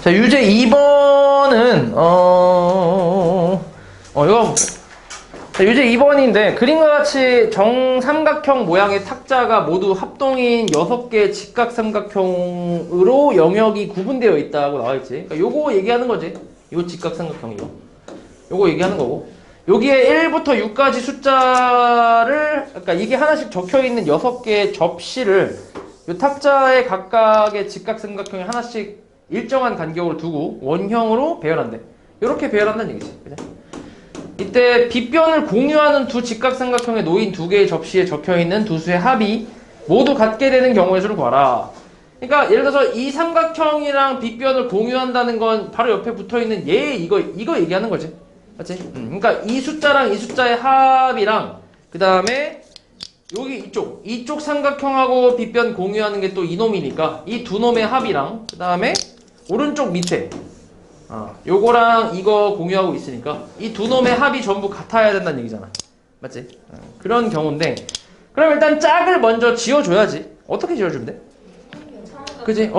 자, 유제 2번은, 이거, 자, 유제 2번인데, 그림과 같이 정삼각형 모양의 탁자가 모두 합동인 6개의 직각삼각형으로 영역이 구분되어 있다고 나와있지. 그러니까 요거 얘기하는 거지. 요 직각삼각형, 이거. 요거 얘기하는 거고. 여기에 1부터 6까지 숫자를, 그러니까 이게 하나씩 적혀있는 6개의 접시를 요 탁자의 각각의 직각삼각형에 하나씩 일정한 간격으로 두고 원형으로 배열한대. 이렇게 배열한다는 얘기지. 그죠? 이때 빗변을 공유하는 두 직각삼각형에 놓인 두 개의 접시에 적혀있는 두 수의 합이 모두 같게 되는 경우의 수를 구하라. 그러니까 예를 들어서 이 삼각형이랑 빗변을 공유한다는 건 바로 옆에 붙어있는 이거 얘기하는 거지. 맞지? 그러니까 이 숫자랑 이 숫자의 합이랑 그 다음에 여기 이쪽 삼각형하고 빗변 공유하는 게 또 이놈이니까 이 두 놈의 합이랑 그 다음에 오른쪽 밑에 요거랑 이거 공유하고 있으니까 이 두 놈의 합이 전부 같아야 된다는 얘기잖아. 맞지? 그런 경우인데 그럼 일단 짝을 먼저 지어줘야지. 어떻게 지어주면 돼? 그지?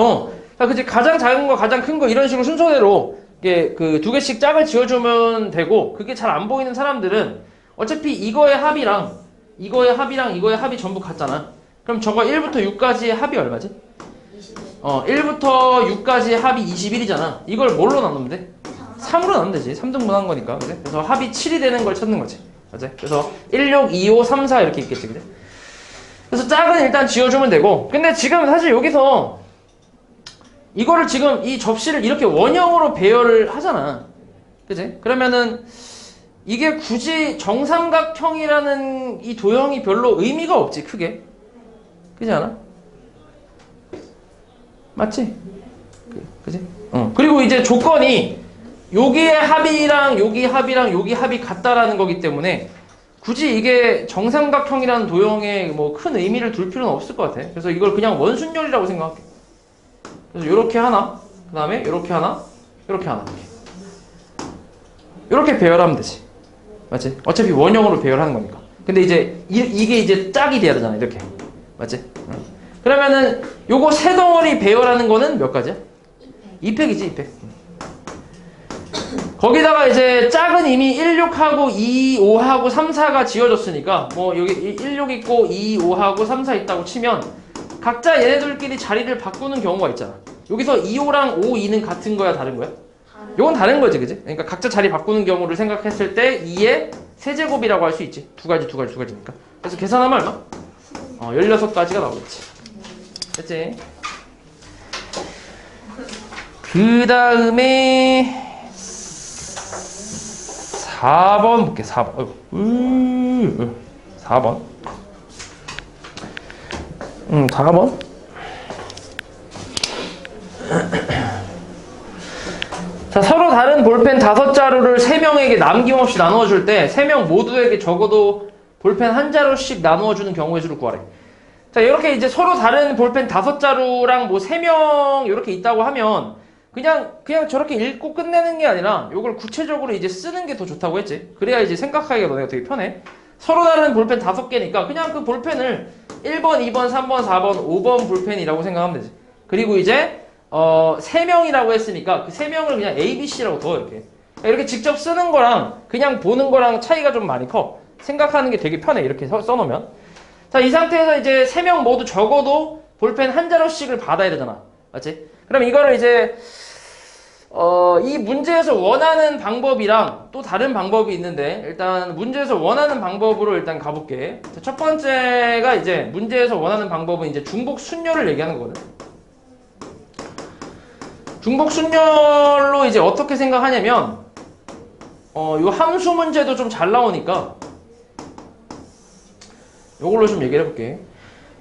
그지? 가장 작은 거 가장 큰 거 이런 식으로 순서대로 이게 그 두 개씩 짝을 지어주면 되고 그게 잘 안 보이는 사람들은 어차피 이거의 합이랑 이거의 합이 전부 같잖아. 그럼 저거 1부터 6까지의 합이 얼마지? 1부터 6까지의 합이 21이잖아. 이걸 뭘로 나누면 돼? 3으로 나누면 되지. 3등분 한 거니까. 그래? 그래서 합이 7이 되는 걸 찾는 거지. 맞지? 그래서 1, 6, 2, 5, 3, 4 이렇게 있겠지. 그래? 그래서 짝은 일단 지어주면 되고 근데 지금 사실 여기서 이거를 지금 이 접시를 이렇게 원형으로 배열을 하잖아. 그치? 그러면은 이게 굳이 정삼각형이라는 이 도형이 별로 의미가 없지, 크게. 그지 않아? 맞지? 그지? 그리고 이제 조건이 여기의 합이랑 여기 합이랑 여기 합이 같다라는 거기 때문에 굳이 이게 정삼각형이라는 도형에 뭐 큰 의미를 둘 필요는 없을 것 같아. 그래서 이걸 그냥 원순열이라고 생각할게. 그래서 요렇게 하나, 그 다음에 요렇게 하나, 요렇게 하나. 요렇게 배열하면 되지. 맞지? 어차피 원형으로 배열하는 거니까. 근데 이제 이게 이제 짝이 돼야 되잖아. 이렇게. 맞지? 그러면은 요거 세 덩어리 배열하는 거는 몇 가지야? 2팩이지, 2팩. 거기다가 이제 짝은 이미 1, 6하고 2, 5하고 3, 4가 지어졌으니까 뭐 여기 1, 6 있고 2, 5하고 3, 4 있다고 치면 각자 얘네들끼리 자리를 바꾸는 경우가 있잖아. 여기서 2, 5랑 5, 2는 같은 거야, 다른 거야? 요건 다른 거지, 그지? 그러니까 각자 자리 바꾸는 경우를 생각했을 때 2의 세제곱이라고 할 수 있지. 두 가지니까. 그래서 계산하면 얼마? 16가지가 나오겠지. 됐지? 그 다음에 4번 볼게. 4번. 4번. 4번. 자, 서로 다른 볼펜 5자루를 3명에게 남김없이 나누어줄 때 3명 모두에게 적어도 볼펜 한 자루씩 나누어주는 경우의 수를 구하래. 자, 이렇게 이제 서로 다른 볼펜 5자루랑 뭐 3명 이렇게 있다고 하면 그냥 저렇게 읽고 끝내는 게 아니라 이걸 구체적으로 이제 쓰는 게 더 좋다고 했지. 그래야 이제 생각하기가 너네가 되게 편해. 서로 다른 볼펜 5개니까 그냥 그 볼펜을 1번, 2번, 3번, 4번, 5번 볼펜이라고 생각하면 되지. 그리고 이제 3명이라고 했으니까 그 3명을 그냥 A, B, C라고 둬. 이렇게 직접 쓰는 거랑 그냥 보는 거랑 차이가 좀 많이 커. 생각하는 게 되게 편해. 이렇게 써놓으면. 자, 이 상태에서 이제 3명 모두 적어도 볼펜 한 자루씩을 받아야 되잖아. 맞지? 그럼 이거를 이제 이 문제에서 원하는 방법이랑 또 다른 방법이 있는데 일단 문제에서 원하는 방법으로 일단 가볼게. 자, 첫 번째가 이제 문제에서 원하는 방법은 이제 중복 순열을 얘기하는 거거든. 중복 순열로 이제 어떻게 생각하냐면 요 함수 문제도 좀 잘 나오니까 요걸로 좀 얘기를 해볼게.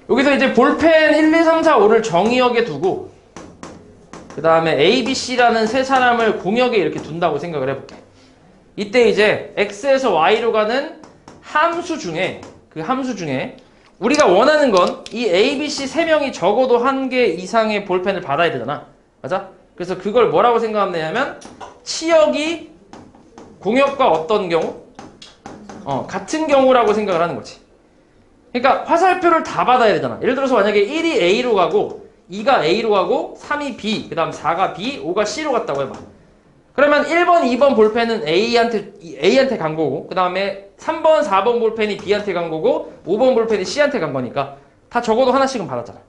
여기서 이제 볼펜 1, 2, 3, 4, 5를 정의역에 두고 그 다음에 A, B, C라는 세 사람을 공역에 이렇게 둔다고 생각을 해볼게. 이때 이제 X에서 Y로 가는 함수 중에 우리가 원하는 건 이 A, B, C 세 명이 적어도 한 개 이상의 볼펜을 받아야 되잖아. 맞아? 그래서 그걸 뭐라고 생각하면 되냐면 치역이 공역과 어떤 경우? 같은 경우라고 생각을 하는 거지. 그러니까 화살표를 다 받아야 되잖아. 예를 들어서 만약에 1이 A로 가고 2가 A로 가고 3이 B, 그 다음 4가 B, 5가 C로 갔다고 해봐. 그러면 1번, 2번 볼펜은 A한테 간 거고, 그 다음에 3번, 4번 볼펜이 B한테 간 거고, 5번 볼펜이 C한테 간 거니까 다 적어도 하나씩은 받았잖아.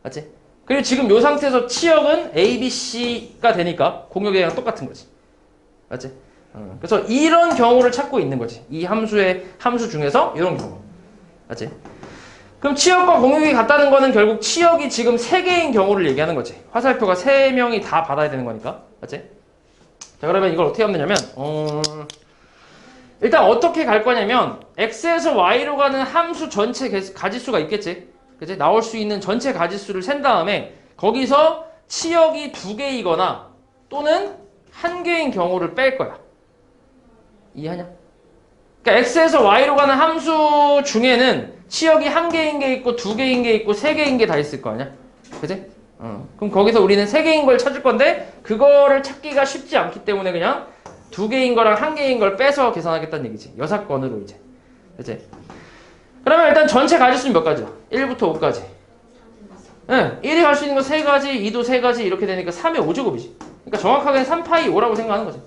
맞지? 그리고 지금 이 상태에서 치역은 A, B, C가 되니까 공역이랑 똑같은 거지. 맞지? 그래서 이런 경우를 찾고 있는 거지. 이 함수 중에서 이런 경우. 맞지? 그럼 치역과 공역이 같다는 거는 결국 치역이 지금 3개인 경우를 얘기하는 거지. 화살표가 3명이 다 받아야 되는 거니까. 맞지? 자, 그러면 이걸 어떻게 하면 되냐면, 일단 어떻게 갈 거냐면, x에서 y로 가는 함수 전체 가지수가 있겠지? 그치? 나올 수 있는 전체 가지수를 센 다음에, 거기서 치역이 2개이거나, 또는 1개인 경우를 뺄 거야. 이해하냐? 그러니까 x에서 y로 가는 함수 중에는 치역이 1개인 게 있고, 2개인 게 있고, 3개인 게 다 있을 거 아니야? 그치? 그럼 거기서 우리는 3개인 걸 찾을 건데 그거를 찾기가 쉽지 않기 때문에 그냥 2개인 거랑 1개인 걸 빼서 계산하겠다는 얘기지. 여사건으로 이제. 그치? 그러면 일단 전체 가지수는 몇 가지야? 1부터 5까지. 네, 1이 갈 수 있는 거 3가지, 2도 3가지 이렇게 되니까 3의 5제곱이지. 그러니까 정확하게는 3파이 5라고 생각하는 거지.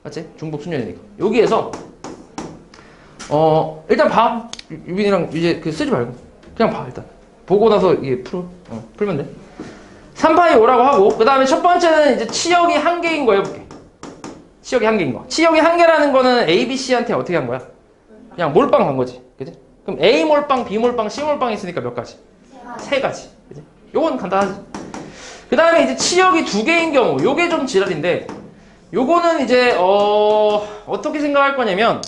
맞지? 중복 순열이니까. 여기에서 일단 봐. 유빈이랑 이제 쓰지 말고 그냥 봐 일단. 보고 나서 이게 풀면 돼. 3파이 5라고 하고 그 다음에 첫 번째는 이제 치역이 1개인 거 해볼게. 치역이 1개인 거. 치역이 1개라는 거는 A, B, C한테 어떻게 한 거야? 그냥 몰빵 간 거지. 그지? 그럼 A 몰빵, B 몰빵, C 몰빵 있으니까 몇 가지? 3가지. 그지? 요건 간단하지. 그 다음에 이제 치역이 2개인 경우 요게 좀 지랄인데 요거는 이제 어떻게 생각할 거냐면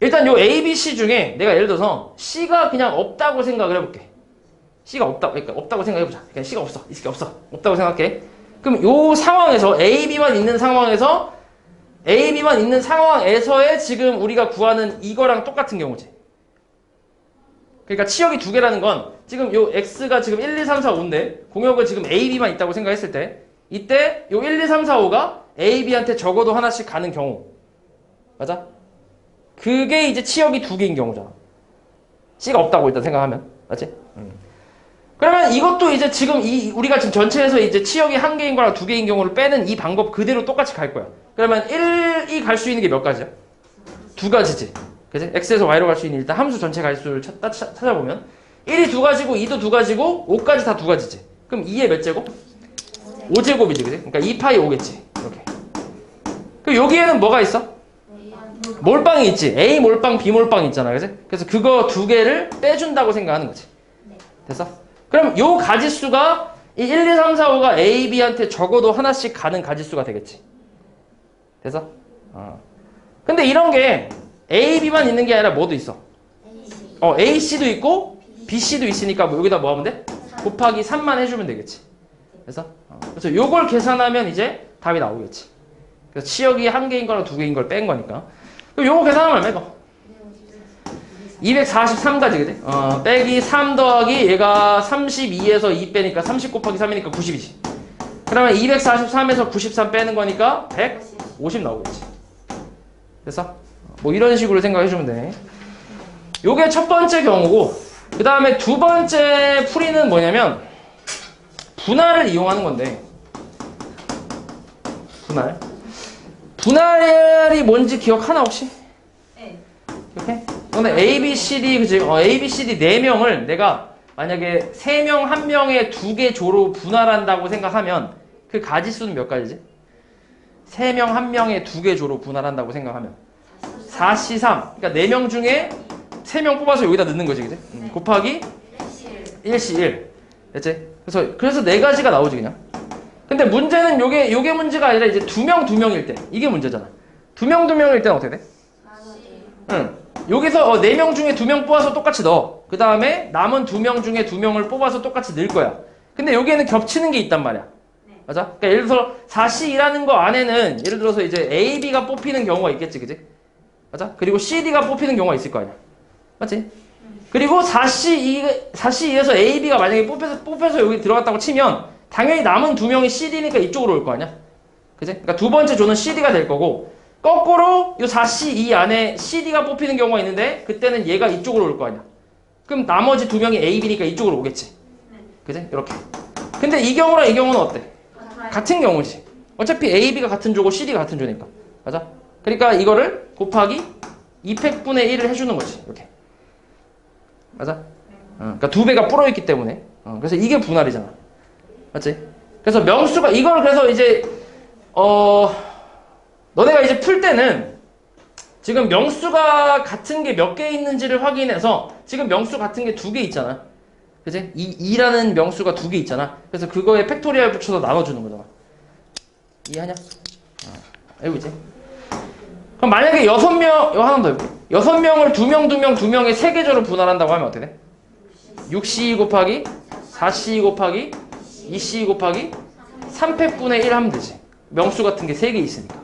일단 요 A, B, C 중에 내가 예를 들어서 C가 그냥 없다고 생각을 해볼게. C가 없다, 그러니까 없다고 생각해보자. 그러니까 C가 없어. 이 새끼 없어. 없다고 생각해. 그럼 요 상황에서 A, B만 있는 상황에서 A, B만 있는 상황에서의 지금 우리가 구하는 이거랑 똑같은 경우지. 그러니까 치역이 2개라는 건 지금 요 X가 지금 1, 2, 3, 4, 5인데 공역은 지금 A, B만 있다고 생각했을 때 이때 요 1, 2, 3, 4, 5가 A, B한테 적어도 하나씩 가는 경우. 맞아? 그게 이제 치역이 2개인 경우잖아. C가 없다고 일단 생각하면. 맞지? 그러면 이것도 이제 지금 우리가 지금 전체에서 이제 치역이 1개인 거랑 2개인 경우를 빼는 이 방법 그대로 똑같이 갈 거야. 그러면 1이 갈 수 있는 게 몇 가지야? 2가지지. 그치? X에서 Y로 갈 수 있는 일단 함수 전체 가지수를 찾아보면 1이 2가지고 2도 2가지고 5까지 다 2가지지. 그럼 2의 몇 제곱? 5제곱이지. 그치? 그러니까 2파이 5겠지. 이렇게. 그럼 여기에는 뭐가 있어? 몰빵이 있지. A 몰빵, B 몰빵 있잖아. 그치? 그래서 그거 2개를 빼준다고 생각하는 거지. 됐어? 그럼 요 가지수가 이 1, 2, 3, 4, 5가 A, B한테 적어도 하나씩 가는 가지수가 되겠지. 됐어? 근데 이런 게 A, B만 있는 게 아니라 뭐도 있어? A, C도 있고 B, C도 있으니까 뭐 여기다 뭐 하면 돼? 곱하기 3만 해주면 되겠지. 그래서 요걸 계산하면 이제 답이 나오겠지. 그래서 치역이 1개인 거랑 2개인 걸 뺀 거니까. 그럼 요거 계산하면 얼마야? 243가지, 그지? 빼기 3 더하기 얘가 32에서 2 빼니까 30 곱하기 3이니까 90이지. 그러면 243에서 93 빼는 거니까 150 나오겠지. 됐어? 뭐 이런 식으로 생각해주면 돼. 요게 첫 번째 경우고, 그 다음에 두 번째 풀이는 뭐냐면, 분할을 이용하는 건데, 분할. 분할이 뭔지 기억하나, 혹시? 네. 이렇게? 근데 A, B, C, D, 그치? A, B, C, D 4명을 내가 만약에 3명, 1명의 2개 조로 분할한다고 생각하면 그 가지수는 몇 가지지? 3명, 1명의 2개 조로 분할한다고 생각하면 4C3. 그러니까 4명 중에 3명 뽑아서 여기다 넣는 거지, 그치? 곱하기 1C 1. 됐지? 그래서 4가지가 나오지, 그냥. 근데 문제는 요게 문제가 아니라 이제 2명, 2명일 때. 이게 문제잖아. 2명, 2명일 때는 어떻게 돼? 응. 여기서 4명 중에 2명 뽑아서 똑같이 넣어. 그 다음에 남은 2명 중에 2명을 뽑아서 똑같이 넣을 거야. 근데 여기에는 겹치는 게 있단 말이야. 맞아? 그러니까 예를 들어서 4C라는 거 안에는 예를 들어서 이제 A, B가 뽑히는 경우가 있겠지, 그지? 맞아? 그리고 C, D가 뽑히는 경우가 있을 거 아니야. 맞지? 그리고 4C2에서 A, B가 만약에 뽑혀서 여기 들어갔다고 치면 당연히 남은 2명이 C, D니까 이쪽으로 올 거 아니야. 그지? 그러니까 두 번째 조는 C, D가 될 거고 거꾸로 이 4C2 안에 CD가 뽑히는 경우가 있는데 그때는 얘가 이쪽으로 올 거 아니야. 그럼 나머지 2명이 A, B니까 이쪽으로 오겠지. 그지? 이렇게. 근데 이 경우랑 이 경우는 어때? 같은 경우지. 어차피 A, B가 같은 조고 CD가 같은 조니까. 맞아? 그러니까 이거를 곱하기 200분의 1을 해주는 거지. 이렇게. 맞아? 그러니까 두 배가 불어있기 때문에. 그래서 이게 분할이잖아. 맞지? 그래서 명수가 이걸 그래서 이제 너네가 이제 풀 때는 지금 명수가 같은 게 몇 개 있는지를 확인해서 지금 명수 같은 게 두 개 있잖아. 그지? 2라는 명수가 두 개 있잖아. 그래서 그거에 팩토리얼 붙여서 나눠주는 거잖아. 이해하냐? 알고 있지? 그럼 만약에 6명, 이거 하나 더 해볼게. 6명을 2명, 2명, 2명의 세 계조로 분할한다고 하면 어떻게 돼? 6C 곱하기 4C 곱하기 2C 곱하기 300분의 1 하면 되지. 명수 같은 게 3개 있으니까.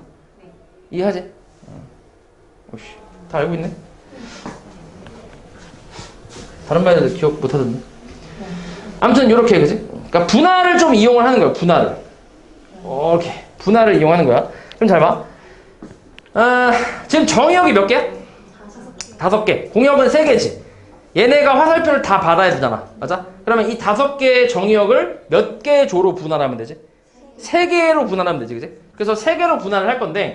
이해하지? 오씨, 다 알고 있네? 다른 말들 기억 못 하던데. 아무튼 요렇게, 그지? 그러니까 분할을 좀 이용을 하는 거야, 분할을. 이렇게. 분할을 이용하는 거야. 그럼 잘 봐. 지금 정의역이 몇 개야? 5개. 공역은 3개지. 얘네가 화살표를 다 받아야 되잖아. 맞아? 그러면 이 5개의 정의역을 몇 개의 조로 분할하면 되지? 3개로 분할하면 되지, 그지? 그래서 3개로 분할을 할 건데,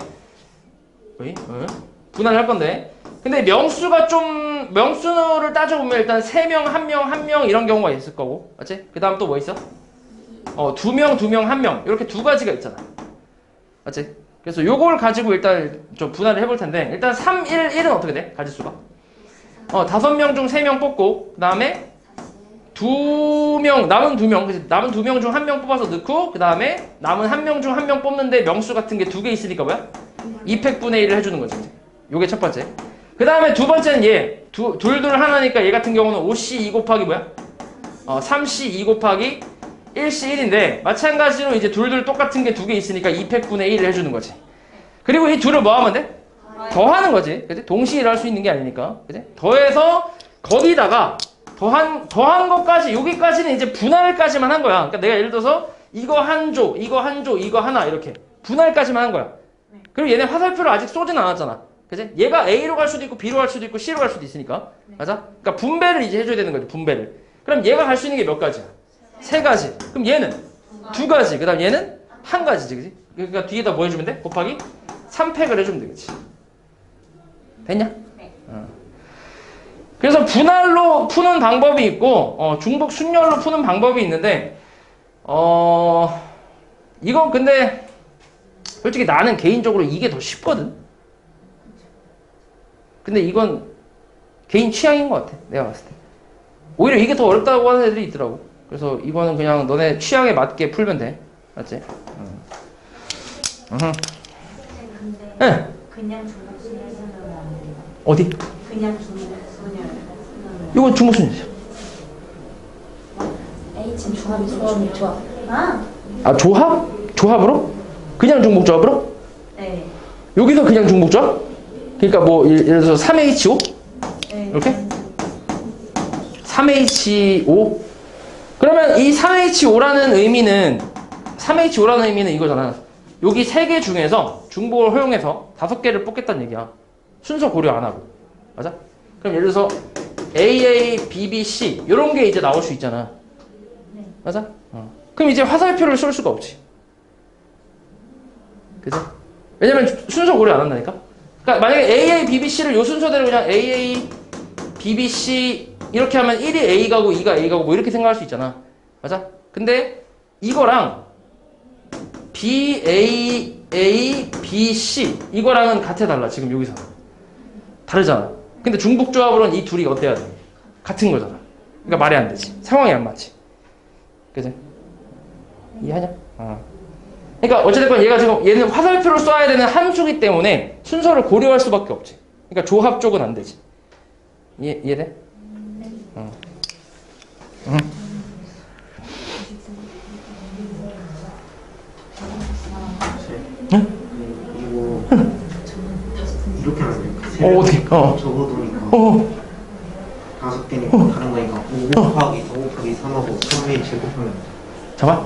분할을 할 건데, 근데 명수가 좀, 명수를 따져보면 일단 3명, 1명, 1명 이런 경우가 있을 거고, 맞지? 그 다음 또 뭐 있어? 2명, 2명, 1명. 이렇게 두 가지가 있잖아. 맞지? 그래서 요걸 가지고 일단 좀 분할을 해볼 텐데, 일단 3, 1, 1은 어떻게 돼? 가지수가? 5명 중 3명 뽑고, 그 다음에 2명, 남은 2명, 그치? 남은 2명 중 1명 뽑아서 넣고, 그 다음에 남은 1명 중 1명 뽑는데 명수 같은 게 2개 있으니까 뭐야? 200분의 1을 해주는 거지. 요게 첫 번째. 그 다음에 두 번째는 얘. 둘 하나니까 얘 같은 경우는 5C 2 곱하기 뭐야? 3C 2 곱하기 1C 1인데, 마찬가지로 이제 둘 똑같은 게 2개 있으니까 200분의 1을 해주는 거지. 그리고 이 둘을 뭐 하면 돼? 더하는 거지. 그치? 동시에 일할 수 있는 게 아니니까. 그치? 더해서 거기다가 더한 것까지, 여기까지는 이제 분할까지만 한 거야. 그러니까 내가 예를 들어서 이거 한 조, 이거 한 조, 이거 하나 이렇게 분할까지만 한 거야. 그리고 얘네 화살표를 아직 쏘진 않았잖아. 그치? 얘가 A로 갈 수도 있고 B로 갈 수도 있고 C로 갈 수도 있으니까. 맞아? 그러니까 분배를 이제 해줘야 되는 거지. 분배를. 그럼 얘가 갈 수 있는 게 몇 가지야? 3가지. 그럼 얘는 2가지. 그 다음 얘는 1가지지. 그치? 그러니까 뒤에다 뭐 해주면 돼? 곱하기 3팩을 해주면 되겠지. 됐냐? 네. 그래서 분할로 푸는 방법이 있고, 중복 순열로 푸는 방법이 있는데, 이건 근데, 솔직히 나는 개인적으로 이게 더 쉽거든? 근데 이건 개인 취향인 것 같아. 내가 봤을 때. 오히려 이게 더 어렵다고 하는 애들이 있더라고. 그래서 이거는 그냥 너네 취향에 맞게 풀면 돼. 맞지? 근데 네. 그냥 중복순열 쓰면 안 돼요. 어디? 그냥 중복순열. 이건 중복순이죠. H는 조합이 조합. 아, 조합? 조합으로? 그냥 중복조합으로? 네. 여기서 그냥 중복조합? 그러니까 뭐 예를 들어서 3HO? 네. 이렇게? 3HO? 그러면 이 3HO라는 의미는 이거잖아. 여기 3개 중에서 중복을 허용해서 5개를 뽑겠다는 얘기야. 순서 고려 안 하고. 맞아? 그럼 예를 들어서 AA, BB, C 이런 게 이제 나올 수 있잖아. 네. 맞아? 그럼 이제 화살표를 쏠 수가 없지. 그죠? 왜냐면 순서 고려 안 한다니까? 그러니까 만약에 AA, BB, C를 요 순서대로 그냥 AA, BB, C 이렇게 하면 1이 A 가고 2가 A 가고 뭐 이렇게 생각할 수 있잖아. 맞아? 근데 이거랑 B, A, B, C 이거랑은 같아 달라. 지금 여기서 다르잖아. 근데 중복조합으로는 이 둘이 어때야 돼? 같은 거잖아. 그러니까 말이 안 되지. 상황이 안 맞지. 그지? 이해하냐? 그러니까 어쨌든 얘가 지금 얘는 화살표를 쏴야 되는 함수기 때문에 순서를 고려할 수밖에 없지. 그러니까 조합 쪽은 안 되지. 이해돼? 응. 응? 이거 이렇게 하면 돼요. 어떻게? 적어두니까 5개니까 다른 거니까 5 곱하기 4 곱하기 3하고 3의 제곱하면 잠깐.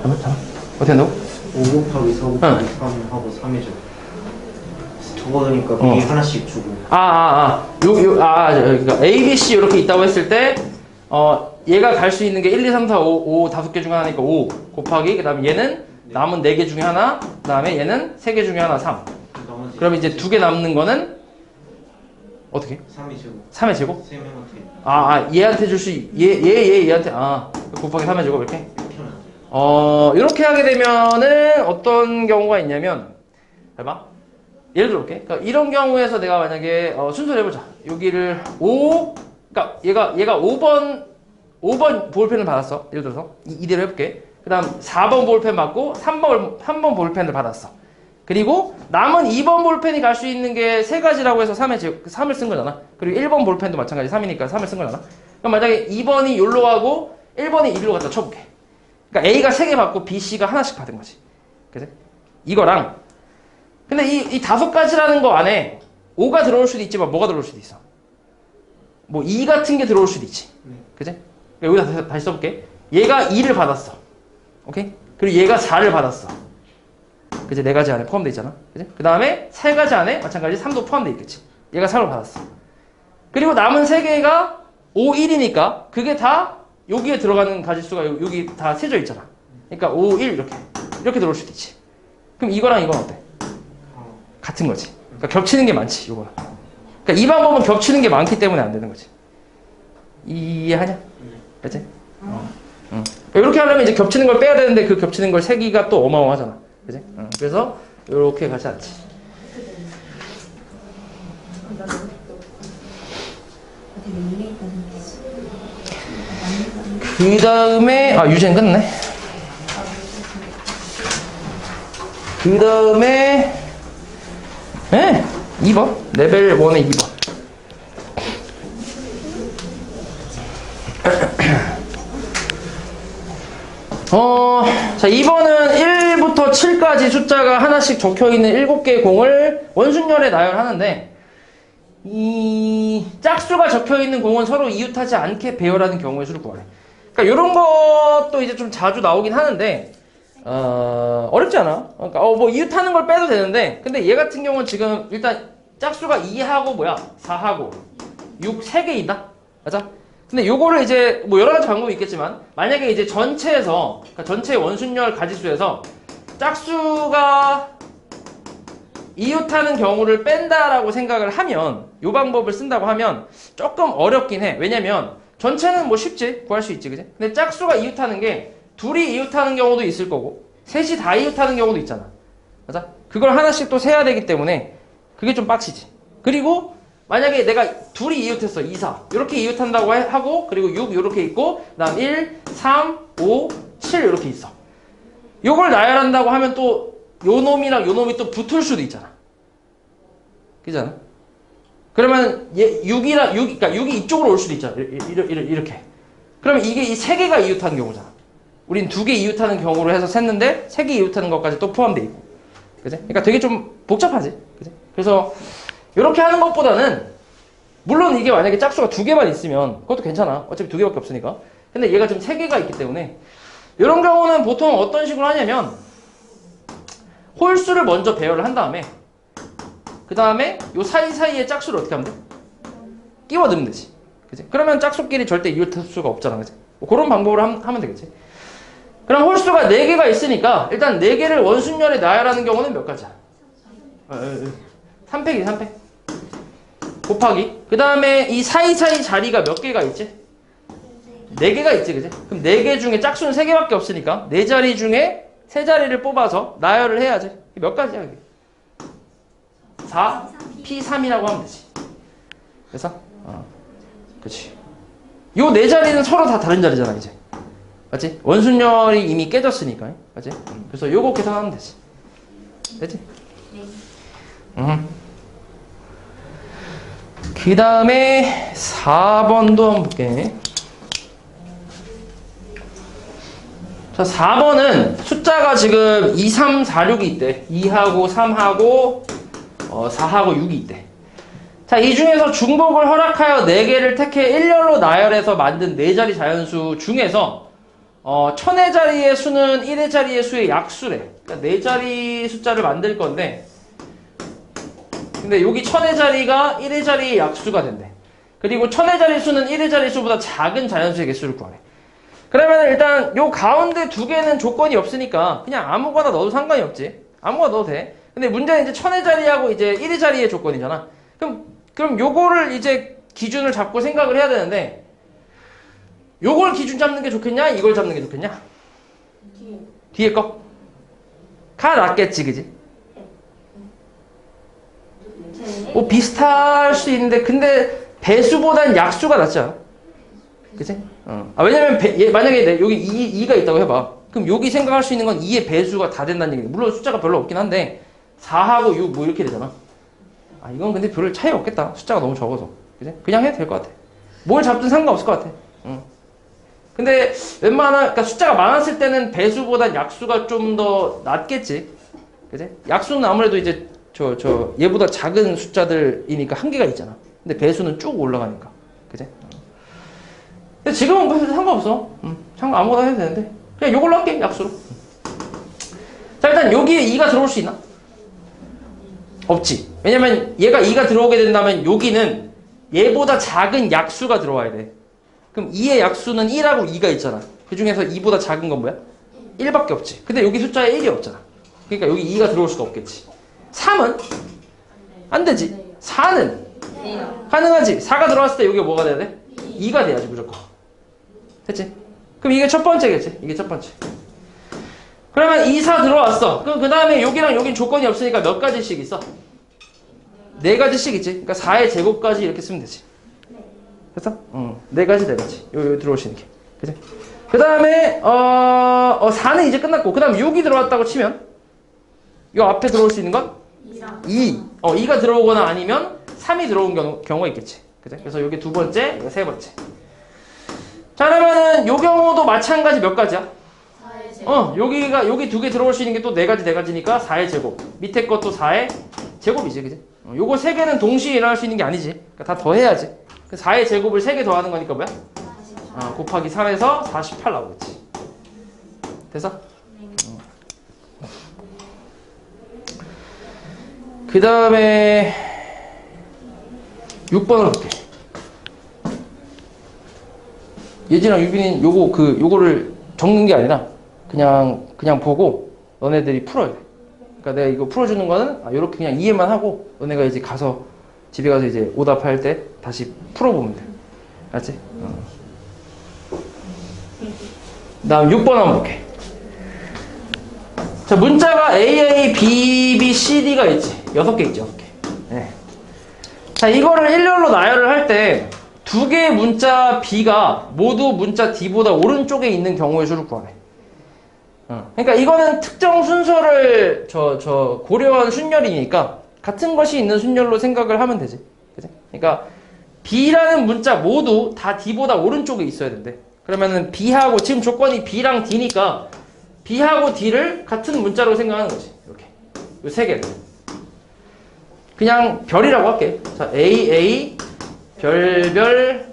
어떻게 한다고? 5 곱하기 4 곱하기 3하고 3의 제곱 적어두니까 미리 하나씩 주고 그러니까 A, B, C 이렇게 있다고 했을 때, 얘가 갈 수 있는 게 1, 2, 3, 4, 5, 5 다섯 개 중에 하나니까 5 곱하기 그 다음에 얘는 남은 4개 중에 하나 그 다음에 얘는 3개 중에 하나 3 나머지 그럼 이제 2개 남는 거는 어떻게? 3이 제곱 3의 제곱? 3명한테 얘한테 줄 수 얘한테 곱하기 3의 제곱 이렇게? 이렇게 하면 이렇게 하게 되면은 어떤 경우가 있냐면 해봐 예를 들어볼게 그러니까 이런 경우에서 내가 만약에 순서를 해보자 여기를 5 그러니까 얘가 5번 볼펜을 받았어 예를 들어서 이대로 해볼게 그 다음 4번 볼펜 받고 3번 볼펜을 받았어 그리고 남은 2번 볼펜이 갈 수 있는 게 3가지라고 해서 3을 쓴 거잖아 그리고 1번 볼펜도 마찬가지 3이니까 3을 쓴 거잖아 그럼 만약에 2번이 요로 가고 1번이 이리로 갖다 쳐볼게 그러니까 A가 3개 받고 B, C가 하나씩 받은 거지 그치? 이거랑 근데 이 5가지라는 거 안에 5가 들어올 수도 있지만 뭐가 들어올 수도 있어 뭐 2 같은 게 들어올 수도 있지 그치? 여기다 다시 써볼게 얘가 2를 받았어 오케이? 그리고 얘가 4를 받았어 그치? 4가지 안에 포함되어 있잖아 그치? 그 다음에 3가지 안에 마찬가지 3도 포함되어 있겠지 얘가 3을 받았어 그리고 남은 3개가 5, 1이니까 그게 다 여기에 들어가는 가지수가 여기 다 세져 있잖아 그러니까 5, 1 이렇게 들어올 수도 있지 그럼 이거랑 이건 어때? 같은 거지 그러니까 겹치는 게 많지 이거는 그러니까 이 방법은 겹치는 게 많기 때문에 안 되는 거지 이해하냐? 그치? 이렇게 하려면 이제 겹치는 걸 빼야 되는데 그 겹치는 걸 세기가 또 어마어마하잖아 그치? 그래서 이렇게 가지 않지 그 다음에 유제는 끝네 그 다음에 2번 레벨 1의 2번 자 2번은 1부터 7까지 숫자가 하나씩 적혀있는 7개의 공을 원순열에 나열하는데 이 짝수가 적혀있는 공은 서로 이웃하지 않게 배열하는 경우의 수를 구하래 그러니까 이런 것도 이제 좀 자주 나오긴 하는데 어렵지 않아 그러니까 뭐 이웃하는 걸 빼도 되는데 근데 얘 같은 경우는 지금 일단 짝수가 2하고 4하고 6 3개 있다 맞아? 근데 요거를 이제 뭐 여러 가지 방법이 있겠지만 만약에 이제 전체에서 그러니까 전체 원순열 가지수에서 짝수가 이웃하는 경우를 뺀다라고 생각을 하면 요 방법을 쓴다고 하면 조금 어렵긴 해 왜냐면 전체는 뭐 쉽지 구할 수 있지 그지? 근데 짝수가 이웃하는 게 둘이 이웃하는 경우도 있을 거고 셋이 다 이웃하는 경우도 있잖아 맞아? 그걸 하나씩 또 세야 되기 때문에 그게 좀 빡치지 그리고 만약에 내가 둘이 이웃했어 2, 4 이렇게 이웃한다고 하고 그리고 6 이렇게 있고 그 다음 1, 3, 5, 7 이렇게 있어 요걸 나열한다고 하면 또 요 놈이랑 요 놈이 또 붙을 수도 있잖아 그잖아 그러면 얘 6이랑 그러니까 6이 이쪽으로 올 수도 있잖아 이렇게 그러면 이게 이 3개가 이웃하는 경우잖아 우린 2개 이웃하는 경우로 해서 셌는데 3개 이웃하는 것까지 또 포함되어 있고 그지? 그러니까 되게 좀 복잡하지 그지? 그래서 이렇게 하는 것보다는 물론 이게 만약에 짝수가 2개만 있으면 그것도 괜찮아 어차피 2개밖에 없으니까 근데 얘가 지금 3개가 있기 때문에 이런 경우는 보통 어떤 식으로 하냐면 홀수를 먼저 배열을 한 다음에 그 다음에 요 사이사이에 짝수를 어떻게 하면 돼? 끼워 넣으면 되지 그치? 그러면 짝수끼리 절대 이웃할 수가 없잖아 그치? 뭐 그런 방법으로 하면 되겠지 그럼 홀수가 4개가 있으니까 일단 4개를 원순열에 나열하는 경우는 몇 가지야? 3팩이지 3팩 곱하기 그 다음에 이 사이사이 자리가 몇 개가 있지? 4개가 있지 그치? 그럼 4개 중에 짝수는 3개밖에 없으니까 4자리 중에 3자리를 뽑아서 나열을 해야지 몇 가지야 이게? 4, P3이라고 하면 되지 그래서? 그치 요 4자리는 서로 다 다른 자리잖아 이제 맞지? 원순열이 이미 깨졌으니까 맞지? 그래서 요거 계산하면 되지 됐지? 그 다음에 4번도 한번 볼게 자 4번은 숫자가 지금 2, 3, 4, 6이 있대 2하고 3하고 4하고 6이 있대 자, 이 중에서 중복을 허락하여 4개를 택해 일렬로 나열해서 만든 4자리 자연수 중에서 천의 자리의 수는 1의 자리의 수의 약수래 그러니까 4자리 숫자를 만들 건데 근데 여기 천의 자리가 1의 자리의 약수가 된대 그리고 천의 자릿수는 1의 자릿수보다 작은 자연수의 개수를 구하래. 그러면 일단 요 가운데 두 개는 조건이 없으니까 그냥 아무거나 넣어도 상관이 없지. 아무거나 넣어도 돼. 근데 문제는 이제 천의 자리하고 이제 1의 자리의 조건이잖아. 그럼 요거를 이제 기준을 잡고 생각을 해야 되는데 요걸 기준 잡는 게 좋겠냐? 이걸 잡는 게 좋겠냐? 뒤에 거? 가 낫겠지, 그지? 뭐 비슷할 수 있는데 근데 배수보단 약수가 낫지 않아? 그치? 왜냐면 만약에 여기 2가 있다고 해봐. 그럼 여기 생각할 수 있는 건 2의 배수가 다 된다는 얘기네. 물론 숫자가 별로 없긴 한데 4하고 6 뭐 이렇게 되잖아. 이건 근데 별 차이 없겠다. 숫자가 너무 적어서. 그치? 그냥 해도 될 것 같아. 뭘 잡든 상관없을 것 같아. 근데 그러니까 숫자가 많았을 때는 배수보단 약수가 좀 더 낫겠지. 그치? 약수는 아무래도 이제 얘보다 작은 숫자들이니까 한계가 있잖아. 근데 배수는 쭉 올라가니까. 그치? 근데 지금은 뭐 해도 상관없어. 아무거나 해도 되는데. 그냥 요걸로 할게, 약수로. 자, 일단 여기에 2가 들어올 수 있나? 없지. 왜냐면 얘가 2가 들어오게 된다면 여기는 얘보다 작은 약수가 들어와야 돼. 그럼 2의 약수는 1하고 2가 있잖아. 그 중에서 2보다 작은 건 뭐야? 1밖에 없지. 근데 여기 숫자에 1이 없잖아. 그러니까 여기 2가 들어올 수가 없겠지. 3은? 안 되지. 4는? 가능하지. 4가 들어왔을 때 여기가 뭐가 돼야 돼? 2가 돼야지 무조건. 됐지? 그럼 이게 첫 번째겠지. 이게 첫 번째. 그러면 2, 4 들어왔어. 그럼 그 다음에 여기랑 여긴 조건이 없으니까 몇 가지씩 있어? 4가지씩 있지. 그러니까 4의 제곱까지 이렇게 쓰면 되지. 됐어? 4가지, 4가지. 요 들어올 수 있는 게. 그치? 그 다음에, 4는 이제 끝났고, 그 다음 6이 들어왔다고 치면, 요 앞에 들어올 수 있는 건? 2. 2가 들어오거나 아니면 3이 들어온 경우가 있겠지. 그치? 그래서 여기 두 번째, 이거 세 번째. 자, 그러면은 요 경우도 마찬가지 몇 가지야? 여기 두 개 들어올 수 있는 게 또 4가지, 4가지니까 4의 제곱. 밑에 것도 4의 제곱이지, 그치? 요거 3개는 동시에 일어날 수 있는 게 아니지. 그러니까 다 더해야지. 4의 제곱을 3개 더하는 거니까 뭐야? 곱하기 3에서 48 나오겠지. 됐어? 그 다음에 6번을 볼게. 예진아, 유빈이 요거를 적는 게 아니라 그냥 보고 너네들이 풀어야 돼. 그러니까 내가 이거 풀어주는 거는 요렇게 그냥 이해만 하고 너네가 이제 집에 가서 이제 오답할 때 다시 풀어보면 돼. 알았지? 다음 6번 한번 볼게. 자, 문자가 AA, BB, CD가 있지. 6개 있지, 6개. 네. 자, 이거를 일렬로 나열을 할 때 두 개의 문자 B가 모두 문자 D보다 오른쪽에 있는 경우의 수를 구하래. 그러니까 이거는 특정 순서를 고려한 순열이니까 같은 것이 있는 순열로 생각을 하면 되지. 그치? 그러니까 B라는 문자 모두 다 D보다 오른쪽에 있어야 된대. 그러면은 B하고 지금 조건이 B랑 D니까 B하고 D를 같은 문자로 생각하는 거지. 이렇게. 요 세 개를. 그냥 별이라고 할게. 자, AA, 별별,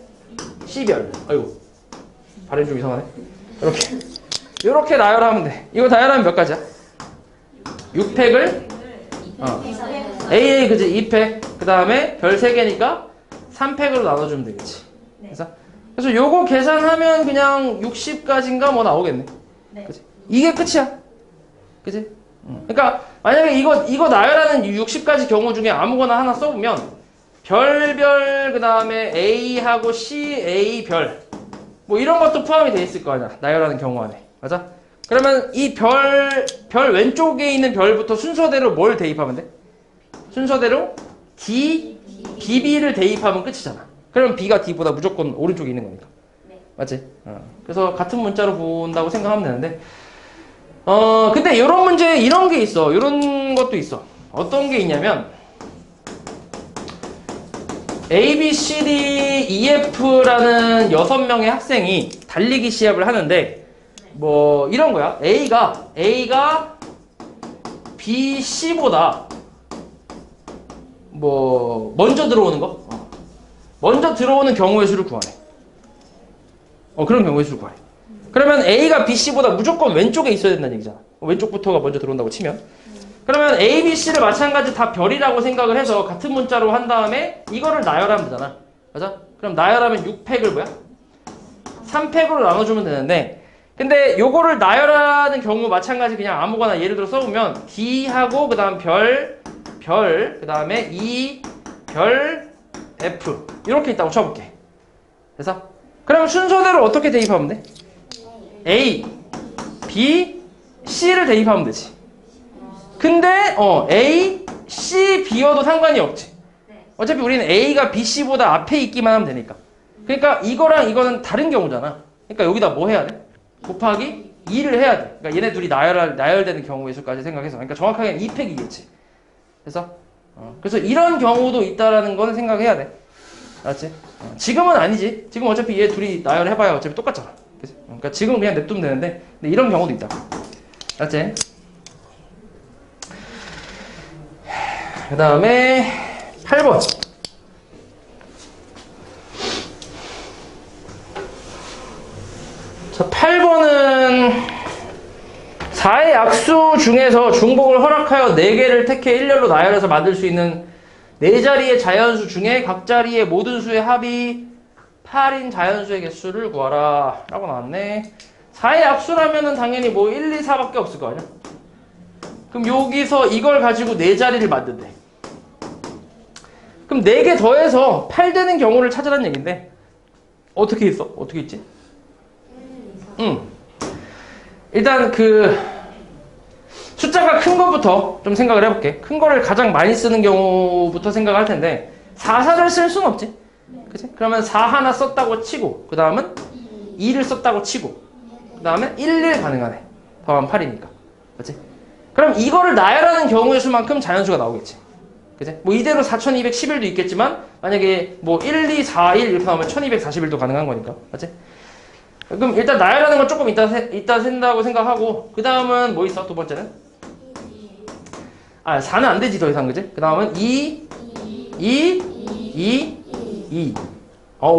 C별. 아이고. 발음이 좀 이상하네. 이렇게 나열하면 돼. 이거 나열하면 몇 가지야? 6팩을 AA 그지 2팩. 그 다음에 별 3개니까 3팩으로 나눠주면 되겠지. 그래서 요거 계산하면 그냥 60가지인가 뭐 나오겠네. 그치? 이게 끝이야. 그치? 그러니까 만약에 이거 나열하는 60가지 경우 중에 아무거나 하나 써보면 별별 그 다음에 A하고 C, A, 별 뭐 이런 것도 포함이 돼 있을 거 아니야. 나열하는 경우 안에. 맞아? 그러면 이 별 왼쪽에 있는 별부터 순서대로 뭘 대입하면 돼? 순서대로 D, BB를 대입하면 끝이잖아. 그럼 B가 D보다 무조건 오른쪽에 있는 거니까. 맞지? 그래서 같은 문자로 본다고 생각하면 되는데 근데 이런 문제에 이런 게 있어. 이런 것도 있어. 어떤 게 있냐면 A, B, C, D, E, F라는 6명의 학생이 달리기 시합을 하는데 뭐 이런 거야. A가 B, C보다 뭐 먼저 들어오는 거? 먼저 들어오는 경우의 수를 구하래. 그런 경우의 수를 구하래. 그러면 A가 B, C보다 무조건 왼쪽에 있어야 된다는 얘기잖아. 왼쪽부터가 먼저 들어온다고 치면. 그러면 A, B, C를 마찬가지 다 별이라고 생각을 해서 같은 문자로 한 다음에 이거를 나열하면 되잖아. 맞아? 그럼 나열하면 6팩을 뭐야? 3팩으로 나눠주면 되는데 근데 요거를 나열하는 경우 마찬가지 그냥 아무거나 예를 들어 써보면 D하고 그 다음 별, 그 다음에 E, 별, F 이렇게 있다고 쳐볼게. 그래서 그러면 순서대로 어떻게 대입하면 돼? A, B, C를 대입하면 되지. 근데 A, C, B여도 상관이 없지. 어차피 우리는 A가 B, C보다 앞에 있기만 하면 되니까. 그러니까 이거랑 이거는 다른 경우잖아. 그러니까 여기다 뭐 해야 돼? 곱하기 2를 해야 돼. 그러니까 얘네 둘이 나열되는 경우의 수까지 생각해서. 그러니까 정확하게는 2팩이겠지. 그래서 이런 경우도 있다라는 거는 생각해야 돼. 알았지? 지금은 아니지. 지금 어차피 얘 둘이 나열해봐야 어차피 똑같잖아. 그치? 그러니까 지금은 그냥 냅두면 되는데 근데 이런 경우도 있다. 알았지? 그 다음에 8번. 자, 8번은 4의 약수 중에서 중복을 허락하여 4개를 택해 일렬로 나열해서 만들 수 있는 4자리의 자연수 중에 각 자리의 모든 수의 합이 8인 자연수의 개수를 구하라 라고 나왔네. 4의 약수라면은 당연히 뭐 1, 2, 4밖에 없을 거 아니야? 그럼 여기서 이걸 가지고 4자리를 만든대. 그럼 4개 더해서 8 되는 경우를 찾으라는 얘긴데 어떻게 있어? 어떻게 있지? 일단 그 숫자가 큰 것부터 좀 생각을 해볼게. 큰 거를 가장 많이 쓰는 경우부터 생각할 텐데 4를 쓸 수는 없지. 그치? 그러면 4 하나 썼다고 치고 그 다음은 2를 썼다고 치고 그 다음에 1, 1 가능하네. 더하면 8이니까. 그치? 그럼 이거를 나열하는 경우의 수만큼 자연수가 나오겠지. 그치? 뭐 이대로 4211도 있겠지만 만약에 뭐 1, 2, 4, 1 이렇게 나오면 1241도 가능한 거니까. 그치? 그럼 일단 나열하는 건 조금 이따 센다고 생각하고 그 다음은 뭐 있어? 두 번째는? 4는 안 되지 더 이상. 그치? 그 다음은 2, 2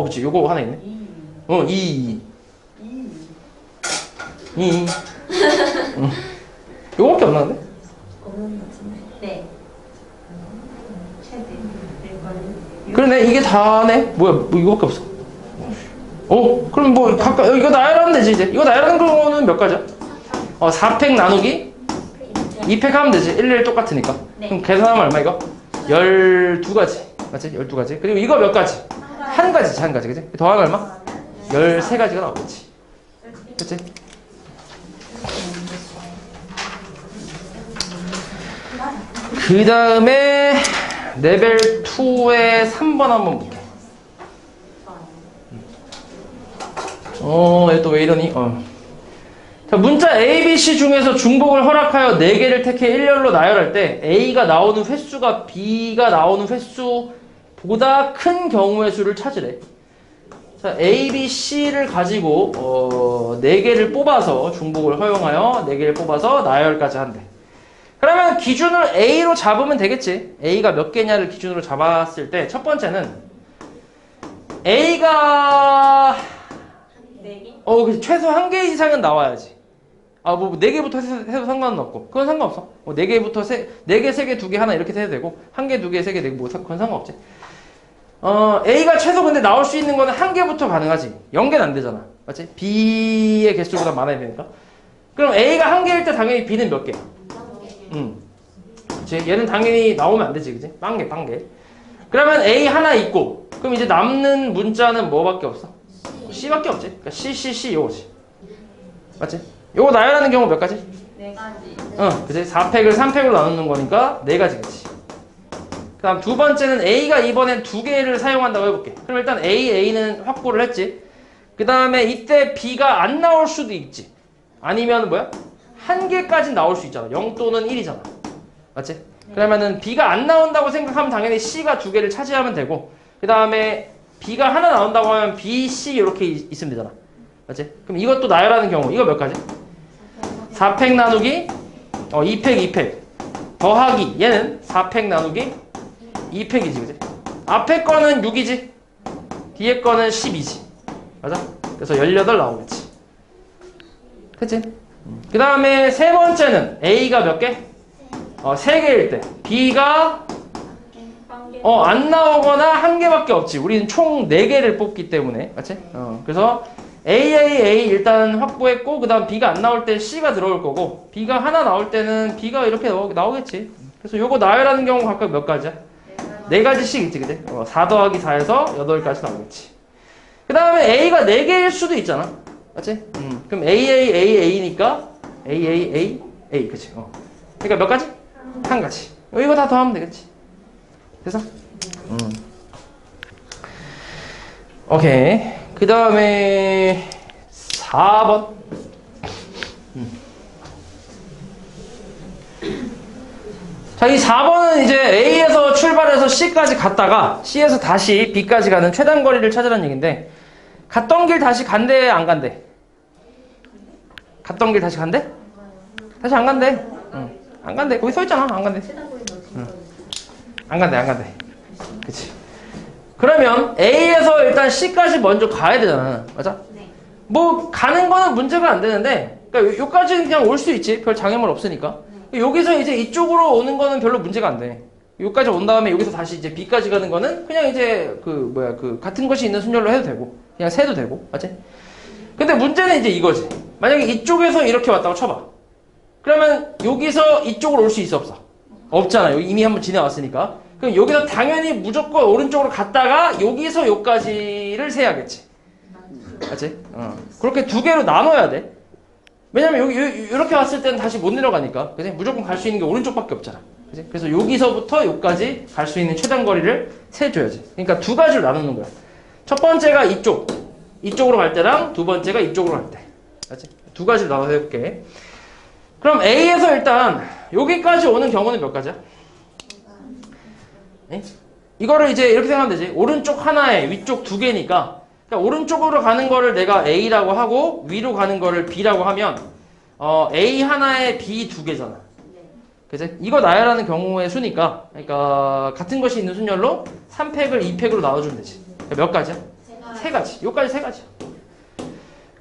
그치. 요거 하나 있네. 2 요거밖에 없나 근데? 없는 것 같은데. 네. 그러네. 이게 다네. 뭐야 뭐 이거밖에 없어. 그럼 뭐 각각 이거 나열하면 되지 이제. 이거 나열하는 거는 몇 가지야? 4팩 나누기 2팩 하면 되지. 1, 1 똑같으니까. 네. 그럼 계산하면 얼마 이거? 12가지. 맞지? 12가지. 그리고 이거 몇 가지? 한 가지지, 한 가지. 그치? 더하면 얼마? 13가지가 나오겠지. 그치? 그 다음에 레벨 2의 3번 한번 볼게. 얘 또 왜 이러니? 자, 문자 A, B, C 중에서 중복을 허락하여 4개를 택해 일렬로 나열할 때 A가 나오는 횟수가 B가 나오는 횟수보다 큰 경우의 수를 찾으래. 자, A, B, C를 가지고 4개를 뽑아서 중복을 허용하여 4개를 뽑아서 나열까지 한대. 그러면 기준을 A로 잡으면 되겠지. A가 몇 개냐를 기준으로 잡았을 때 첫 번째는 A가 4개? 그치. 최소 1개 이상은 나와야지. 뭐 4개부터 해도 상관은 없고. 그건 상관없어. 4개부터 4개, 3개, 2개, 하나 이렇게 해도 되고 1개, 2개, 3개, 4개 뭐 그건 상관없지. A가 최소 근데 나올 수 있는 거는 1개부터 가능하지. 0개는 안 되잖아. 맞지? B의 개수보다 많아야 되니까. 그럼 A가 1개일 때 당연히 B는 몇 개? 그치? 얘는 당연히 나오면 안 되지. 그치? 빵개. 그러면 A 하나 있고 그럼 이제 남는 문자는 뭐밖에 없어? C밖에 없지. 그러니까 C 요거지. 맞지? 요거 나열하는 경우 몇 가지? 4가지. 그치? 4팩을 3팩으로 나누는 거니까 4가지겠지. 그 다음 두 번째는 A가 이번엔 2개를 사용한다고 해볼게. 그럼 일단 A는 확보를 했지. 그 다음에 이때 B가 안 나올 수도 있지. 아니면 뭐야? 1개까지 나올 수 있잖아. 0 또는 1이잖아. 맞지? 네. 그러면은 B가 안 나온다고 생각하면 당연히 C가 2개를 차지하면 되고 그 다음에 B가 하나 나온다고 하면 B, C 이렇게 있으면 되잖아. 맞지? 그럼 이것도 나열하는 경우 이거 몇 가지? 4팩 나누기 2팩 더하기 얘는 4팩 나누기 2팩이지. 그지? 앞에 거는 6이지 뒤에 거는 12지. 맞아? 그래서 18 나오겠지. 그치? 그 다음에 세 번째는 A가 몇 개? 3개일 때 B가 안 나오거나 한 개밖에 없지. 우리는 총 4개를 뽑기 때문에. 맞지? 그래서 A 일단 확보했고, 그 다음 B가 안 나올 때 C가 들어올 거고, B가 하나 나올 때는 B가 이렇게 나오겠지. 그래서 요거 나열하는 경우 각각 몇 가지야? 4가지씩 있지, 그지? 4 더하기 4에서 8가지 나오겠지. 그 다음에 A가 4개일 수도 있잖아. 맞지? 그럼 A니까 A, 그치? 그러니까 몇 가지? 한 가지. 이거 다 더하면 되겠지. 됐어? 오케이. 그 다음에 4번. 자, 이 4번은 이제 A에서 출발해서 C까지 갔다가 C에서 다시 B까지 가는 최단 거리를 찾으라는 얘기인데, 갔던 길 다시 간대, 안 간대? 갔던 길 다시 간대? 다시 안 간대. 안 간대. 거기 써 있잖아. 안 간대. 안 간대. 그치. 그러면 A에서 일단 C까지 먼저 가야 되잖아. 맞아? 네. 뭐 가는 거는 문제가 안 되는데, 그러니까 여기까지는 그냥 올 수 있지. 별 장애물 없으니까. 여기서 이제 이쪽으로 오는 거는 별로 문제가 안 돼. 여기까지 온 다음에 여기서 다시 이제 B까지 가는 거는 그냥 이제 그 같은 것이 있는 순열로 해도 되고, 그냥 세도 되고. 맞지? 근데 문제는 이제 이거지. 만약에 이쪽에서 이렇게 왔다고 쳐봐. 그러면 여기서 이쪽으로 올 수 있어, 없어? 없잖아. 여기 이미 한번 지나왔으니까. 그럼 여기서 당연히 무조건 오른쪽으로 갔다가 여기서 여기까지를 세야겠지. 맞지? 그렇게 2개로 나눠야 돼. 왜냐면 여기 이렇게 왔을 때는 다시 못 내려가니까. 그지? 무조건 갈 수 있는 게 오른쪽밖에 없잖아. 그지? 그래서 여기서부터 여기까지 갈 수 있는 최단 거리를 세줘야지. 그러니까 2가지로 나누는 거야. 첫 번째가 이쪽으로 갈 때랑 두 번째가 이쪽으로 갈 때. 맞지? 2가지로 나눠서 해볼게. 그럼 A에서 일단 여기까지 오는 경우는 몇 가지야? 네? 이거를 이제 이렇게 생각하면 되지. 오른쪽 하나에 위쪽 2개니까, 그러니까 오른쪽으로 가는 거를 내가 A라고 하고 위로 가는 거를 B라고 하면 A 하나에 B 2개잖아. 그치? 이거 나열하는 경우의 수니까, 그러니까 같은 것이 있는 순열로 3팩을 2팩으로 나눠주면 되지. 그러니까 몇 가지야? 3가지. 요까지 3가지야.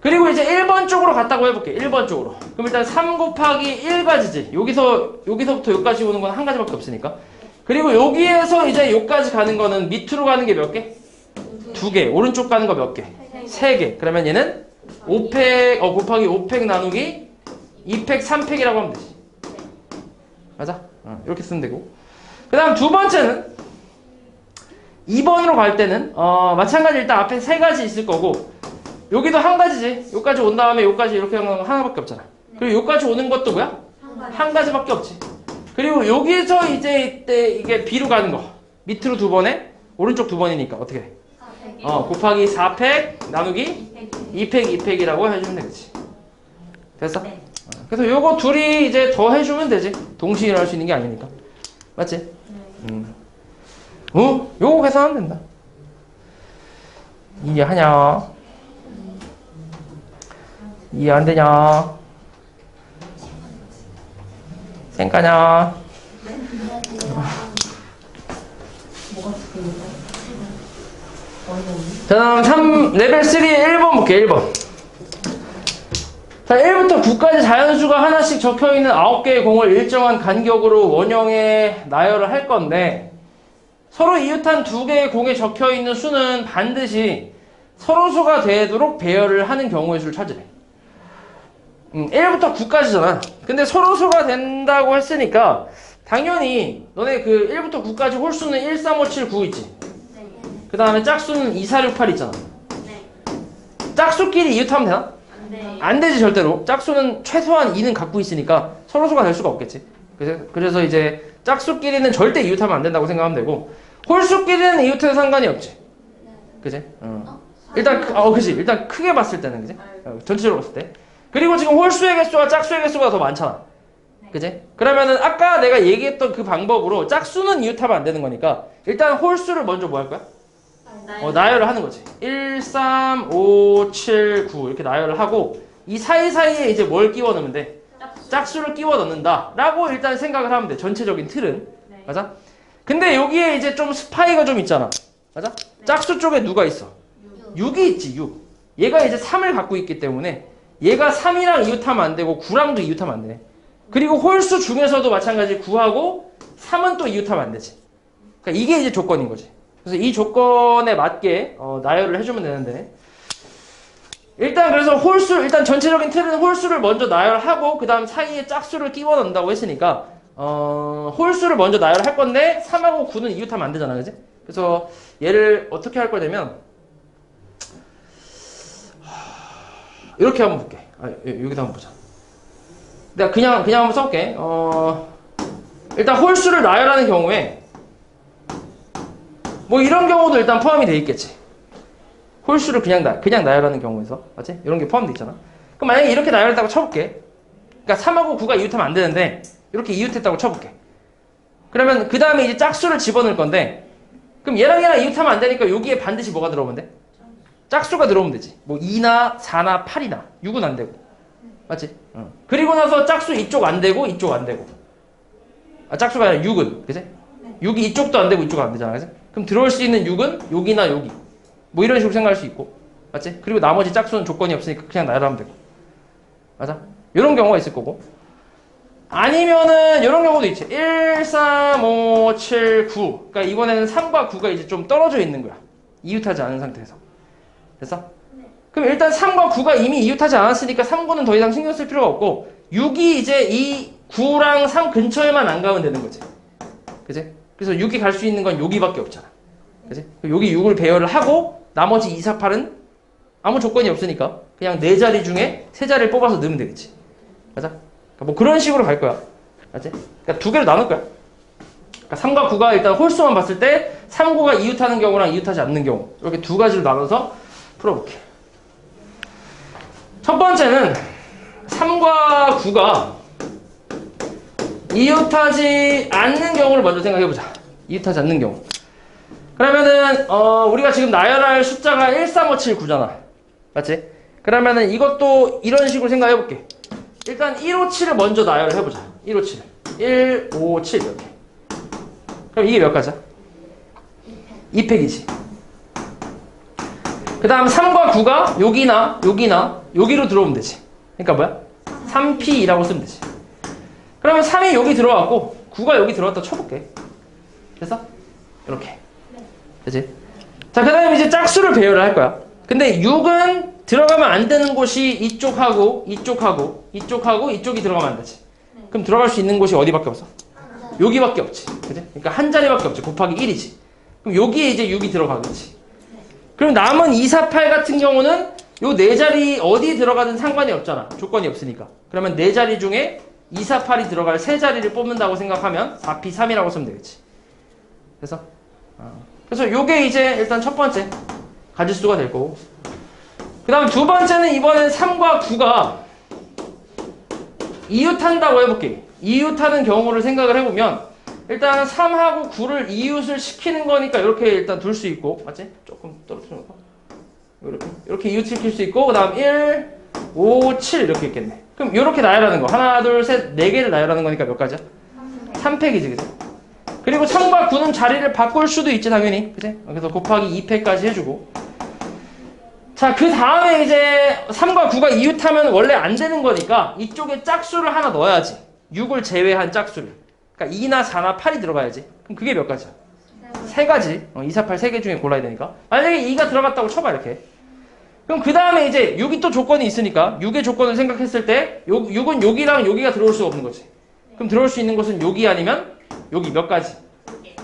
그리고 이제 1번 쪽으로 갔다고 해볼게. 1번 쪽으로. 그럼 일단 3 곱하기 1가지지. 여기서부터 여기까지 오는 건 한 가지밖에 없으니까. 그리고 여기에서 이제 여기까지 가는 거는 밑으로 가는 게 몇 개? 2개. 오른쪽 가는 거 몇 개? 3개. 그러면 얘는 5팩, 곱하기 5팩 나누기 2팩, 3팩이라고 하면 되지. 맞아? 이렇게 쓰면 되고. 그 다음 두 번째는 2번으로 갈 때는 마찬가지 일단 앞에 3가지 있을 거고, 여기도 한 가지지. 여기까지 온 다음에 여기까지 이렇게 하는 건 하나밖에 없잖아. 그리고 여기까지 오는 것도 뭐야? 한 가지밖에 없지. 그리고 여기서 이제 이게 B로 가는 거. 밑으로 2번에 오른쪽 2번이니까 어떻게 해? 곱하기 4팩 나누기 2팩 2팩이라고 해주면 되겠지. 됐어? 네. 그래서 요거 둘이 이제 더 해주면 되지. 동시에 일어날 수 있는 게 아니니까. 맞지? 요거 계산하면 된다. 이해하냐? 이해 안 되냐? 쌩까냐? 자, 다음 레벨 3의 1번 볼게요. 1번. 자, 1부터 9까지 자연수가 하나씩 적혀있는 9개의 공을 일정한 간격으로 원형에 나열을 할 건데, 서로 이웃한 2개의 공에 적혀있는 수는 반드시 서로수가 되도록 배열을 하는 경우의 수를 찾으래. 1부터 9까지잖아. 근데 서로수가 된다고 했으니까 당연히 너네 그 1부터 9까지 홀수는 1, 3, 5, 7, 9 있지. 그 다음에 짝수는 2, 4, 6, 8 있잖아. 짝수끼리 이웃하면 되나? 안 되지 절대로. 짝수는 최소한 2는 갖고 있으니까 서로수가 될 수가 없겠지. 그래서 이제 짝수끼리는 절대 이웃하면 안 된다고 생각하면 되고, 홀수끼리는 이웃해도 상관이 없지. 그지? 일단 그치. 일단 크게 봤을 때는 그지? 전체적으로 봤을 때. 그리고 지금 홀수의 개수와 짝수의 개수가 더 많잖아. 그지? 그러면은 아까 내가 얘기했던 그 방법으로 짝수는 이웃하면 안 되는 거니까 일단 홀수를 먼저 뭐 할 거야? 나열을 하는 거지. 1, 3, 5, 7, 9 이렇게 나열을 하고, 이 사이사이에 이제 뭘 끼워 넣으면 돼? 짝수를 끼워 넣는다 라고 일단 생각을 하면 돼. 전체적인 틀은. 맞아? 근데 여기에 이제 좀 스파이가 좀 있잖아. 맞아? 짝수 쪽에 누가 있어? 6이 있지. 6. 얘가 이제 3을 갖고 있기 때문에 얘가 3이랑 이웃하면 안 되고 9랑도 이웃하면 안 되네. 그리고 홀수 중에서도 마찬가지 9하고 3은 또 이웃하면 안 되지. 그러니까 이게 이제 조건인 거지. 그래서 이 조건에 맞게 나열을 해주면 되는데 일단 그래서 홀수 일단 전체적인 틀은 홀수를 먼저 나열하고 그 다음 사이에 짝수를 끼워 넣는다고 했으니까 홀수를 먼저 나열할 건데 3하고 9는 이웃하면 안 되잖아, 그지? 그래서 얘를 어떻게 할 거냐면 이렇게 한번 볼게. 여기다 한번 보자. 내가 그냥 한번 써볼게. 일단 홀수를 나열하는 경우에 뭐 이런 경우도 일단 포함이 돼 있겠지. 홀수를 그냥 나열하는 경우에서 맞지? 이런 게 포함돼 있잖아. 그럼 만약에 이렇게 나열했다고 쳐볼게. 그러니까 3하고 9가 이웃하면 안 되는데 이렇게 이웃했다고 쳐볼게. 그러면 그 다음에 이제 짝수를 집어넣을 건데 그럼 얘랑 이웃하면 안 되니까 여기에 반드시 뭐가 들어오면 돼? 짝수가 들어오면 되지. 뭐 2나 4나 8이나 6은 안 되고 맞지? 그리고 나서 짝수 이쪽 안 되고 이쪽 안 되고 짝수가 아니라 6은 그지? 6이 이쪽도 안 되고 이쪽 안 되잖아, 그지? 그럼 들어올 수 있는 6은 여기나 여기 뭐 이런 식으로 생각할 수 있고 맞지? 그리고 나머지 짝수는 조건이 없으니까 그냥 나열하면 되고 맞아? 이런 경우가 있을 거고 아니면은 이런 경우도 있지. 1, 3, 5, 7, 9 그러니까 이번에는 3과 9가 이제 좀 떨어져 있는 거야. 이웃하지 않은 상태에서 됐어? 그럼 일단 3과 9가 이미 이웃하지 않았으니까 3, 9는 더 이상 신경 쓸 필요가 없고 6이 이제 이 9랑 3 근처에만 안 가면 되는 거지. 그지? 그래서 6이 갈 수 있는 건 여기밖에 없잖아. 그지? 여기 6을 배열을 하고 나머지 2, 4, 8은 아무 조건이 없으니까 그냥 4자리 중에 3자리를 뽑아서 넣으면 되겠지. 맞아? 그러니까 뭐 그런 식으로 갈 거야. 맞지? 그러니까 두 개로 나눌 거야. 그러니까 3과 9가 일단 홀수만 봤을 때 3, 9가 이웃하는 경우랑 이웃하지 않는 경우 이렇게 두 가지로 나눠서 풀어볼게. 첫 번째는 3과 9가 이웃하지 않는 경우를 먼저 생각해보자. 이웃하지 않는 경우. 그러면은 우리가 지금 나열할 숫자가 1, 3, 5, 7, 9잖아. 맞지? 그러면은 이것도 이런 식으로 생각해볼게. 일단 1, 5, 7을 먼저 나열을 해보자. 1, 5, 7. 1, 5, 7 이렇게. 그럼 이게 몇 가지야? 2팩이지. 그 다음 3과 9가 여기나 여기로 들어오면 되지. 그러니까 뭐야? 3P라고 쓰면 되지. 그러면 3이 여기 들어왔고 9가 여기 들어왔다 쳐볼게. 됐어? 이렇게. 그치? 자, 그 다음에 이제 짝수를 배열을 할 거야. 근데 6은 들어가면 안 되는 곳이 이쪽하고 이쪽이 들어가면 안 되지. 그럼 들어갈 수 있는 곳이 어디밖에 없어? 여기밖에 없지. 그치? 그러니까 한 자리밖에 없지. 곱하기 1이지. 그럼 여기에 이제 6이 들어가겠지. 그럼 남은 2, 4, 8 같은 경우는 요 네 자리 어디 들어가든 상관이 없잖아. 조건이 없으니까. 그러면 네 자리 중에 2, 4, 8이 들어갈 세 자리를 뽑는다고 생각하면 4P, 3이라고 쓰면 되겠지. 그래서 그래서 요게 이제 일단 첫 번째 가짓수가 될 거고 그 다음 두 번째는 이번엔 3과 9가 이웃한다고 해볼게. 이웃하는 경우를 생각을 해보면 일단 3하고 9를 이웃을 시키는 거니까 이렇게 일단 둘 수 있고 맞지? 조금 떨어뜨려 놓고 이렇게 이웃시킬 수 있고 그 다음 1, 5, 7 이렇게 있겠네. 그럼 이렇게 나열하는 거 하나, 둘, 셋, 네 개를 나열하는 거니까 몇 가지야? 3팩이지, 그치? 그리고 3과 9는 자리를 바꿀 수도 있지 당연히, 그치? 그래서 곱하기 2팩까지 해주고 자, 그 다음에 이제 3과 9가 이웃하면 원래 안 되는 거니까 이쪽에 짝수를 하나 넣어야지. 6을 제외한 짝수를. 그러니까 2나 4나 8이 들어가야지. 그럼 그게 몇 가지야? 세 가지. 2, 4, 8 세 개 중에 골라야 되니까. 만약에 2가 들어갔다고 쳐봐 이렇게. 그럼 그 다음에 이제 6이 또 조건이 있으니까 6의 조건을 생각했을 때 6은 여기랑 여기가 들어올 수가 없는 거지. 그럼 들어올 수 있는 것은 여기 아니면 여기 몇 가지?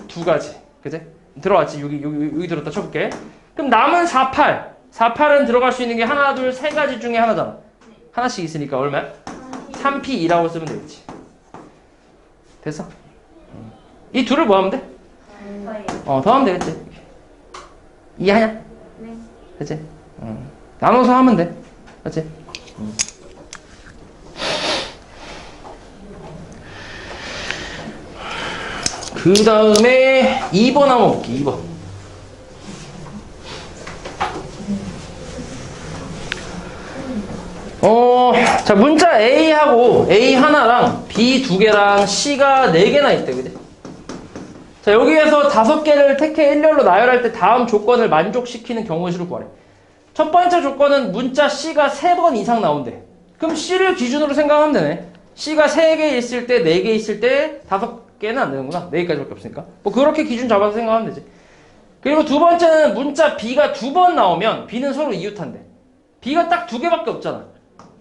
두 가지. 그치? 들어왔지. 여기 들었다 쳐볼게. 그럼 남은 4, 8. 4, 8은 들어갈 수 있는 게 하나, 둘, 세 가지 중에 하나잖아. 하나씩 있으니까 얼마야? 3P2라고 쓰면 되겠지. 됐어? 이 둘을 뭐 하면 돼? 더하면 되겠지. 이해하냐? 네. 그치? 나눠서 하면 돼. 그치? 그 다음에 2번 한번 볼게. 2번. 자, 문자 A하고 A 하나랑 B 두 개랑 C가 네 개나 있대, 그지? 자, 여기에서 5개를 택해 일렬로 나열할 때 다음 조건을 만족시키는 경우 수를 구하래. 첫 번째 조건은 문자 C가 3번 이상 나온대. 그럼 C를 기준으로 생각하면 되네. C가 3개 있을 때, 4개 있을 때, 5개 개는 안 되는구나. 4개까지밖에 없으니까. 뭐 그렇게 기준 잡아서 생각하면 되지. 그리고 두 번째는 문자 B가 2번 나오면 B는 서로 이웃한대. B가 딱 2개밖에 없잖아.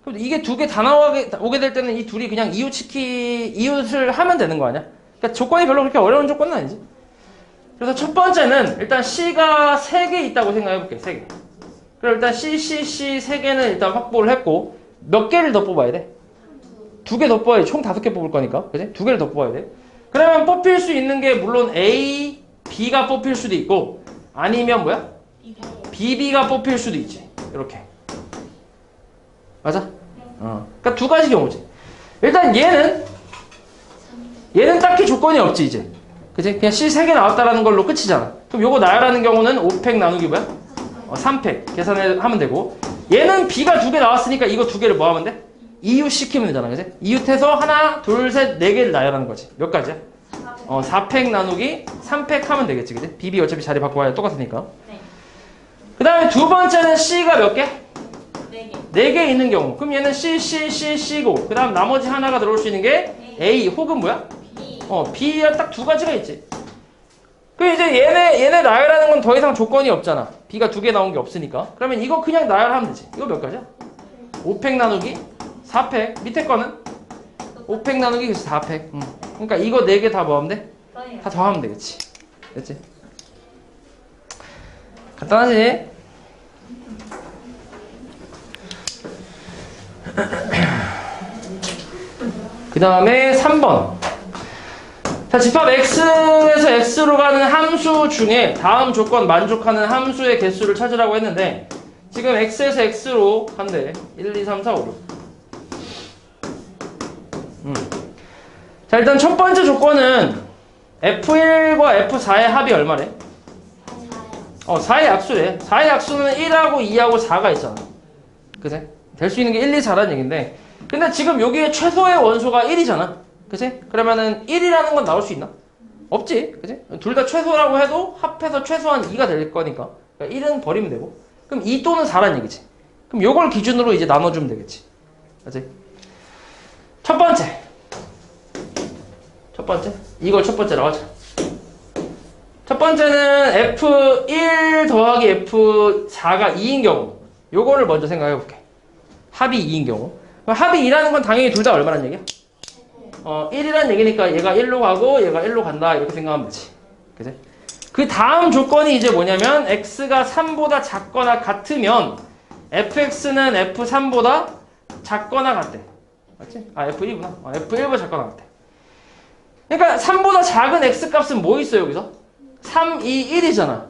그럼 이게 2개 다 나오게 될 때는 이 둘이 그냥 이웃을 하면 되는 거 아니야? 그러니까 조건이 별로 그렇게 어려운 조건은 아니지. 그래서 첫 번째는 일단 C가 3개 있다고 생각해볼게. 3개. 그럼 일단 C, 3개는 일단 확보를 했고 몇 개를 더 뽑아야 돼? 2개 더 뽑아야지. 총 5개 뽑을 거니까. 그지? 2개를 더 뽑아야 돼. 그러면 뽑힐 수 있는 게 물론 A, B가 뽑힐 수도 있고 아니면 뭐야? BB가 뽑힐 수도 있지. 이렇게. 맞아? 그러니까 2가지 경우지. 일단 얘는 딱히 조건이 없지 이제. 그지? 그냥 C 3개 나왔다라는 걸로 끝이잖아. 그럼 요거 나열하는 경우는 5팩 나누기 뭐야? 3팩 계산하면 되고 얘는 B가 2개 나왔으니까 이거 2개를 뭐 하면 돼? 이웃시키면 되잖아. 그지? 이웃해서 하나, 둘, 셋, 4개를 나열하는 거지. 몇 가지야? 4팩 나누기 3팩 하면 되겠지. 그지? BB 어차피 자리 바꿔야 똑같으니까. 네. 그 다음에 두 번째는 C가 몇 개? 4개. 4개 있는 경우. 그럼 얘는 C고 그 다음 나머지 하나가 들어올 수 있는 게 A 혹은 뭐야? B. B가 딱 2가지가 있지. 그 이제 얘네 나열하는 건 더 이상 조건이 없잖아. B가 2개 나온 게 없으니까. 그러면 이거 그냥 나열하면 되지. 이거 몇 가지야? 5팩 나누기 4팩. 밑에 거는 5팩 나누기 그래서 4팩. 그러니까 이거 4개 다 뭐 하면 돼? 다 더하면 되겠지. 됐지? 간단하지? 그 다음에 3번. 자, 집합 X에서 X로 가는 함수 중에 다음 조건 만족하는 함수의 개수를 찾으라고 했는데 지금 X에서 X로 간대. 1, 2, 3, 4, 5, 6. 자, 일단 첫 번째 조건은 F1과 F4의 합이 얼마래? 4의 약수래. 4의 약수는 1하고 2하고 4가 있잖아. 그치? 될 수 있는 게 1, 2, 4라는 얘기인데 근데 지금 여기에 최소의 원소가 1이잖아. 그치? 그러면은 1이라는 건 나올 수 있나? 없지. 그치? 둘 다 최소라고 해도 합해서 최소한 2가 될 거니까. 그러니까 1은 버리면 되고. 그럼 2 또는 4라는 얘기지. 그럼 요걸 기준으로 이제 나눠주면 되겠지. 그치? 첫 번째. 이걸 첫 번째라고 하자. 첫 번째는 F1 더하기 F4가 2인 경우. 요거를 먼저 생각해 볼게. 합이 2인 경우. 합이 2라는 건 당연히 둘 다 얼마란 얘기야? 1이란 얘기니까 얘가 1로 가고 얘가 1로 간다 이렇게 생각하면 되지. 그치? 그 다음 조건이 이제 뭐냐면 x가 3보다 작거나 같으면 fx는 f3보다 작거나 같대. 맞지? f1이구나. f1보다 작거나 같대. 그러니까 3보다 작은 x값은 뭐 있어 여기서? 3, 2, 1이잖아.